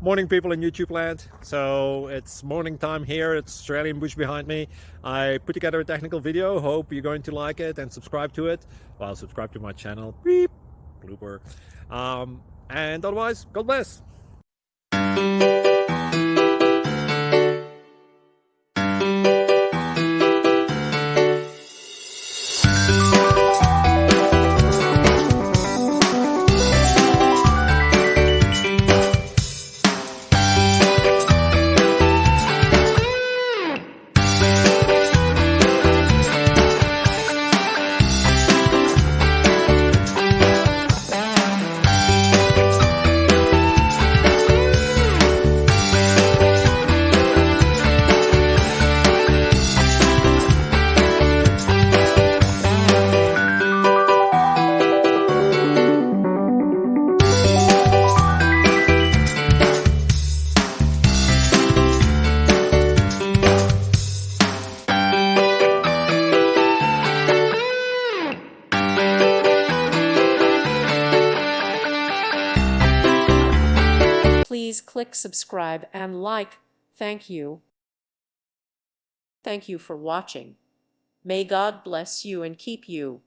Morning, people in YouTube land. So it's morning time here. It's Australian bush behind me. I put together a technical video. Hope you're going to like it and subscribe to it. Well, subscribe to my channel. Beep. Blooper. And otherwise, God bless. Please click subscribe and like. Thank you. Thank you for watching. May God bless you and keep you.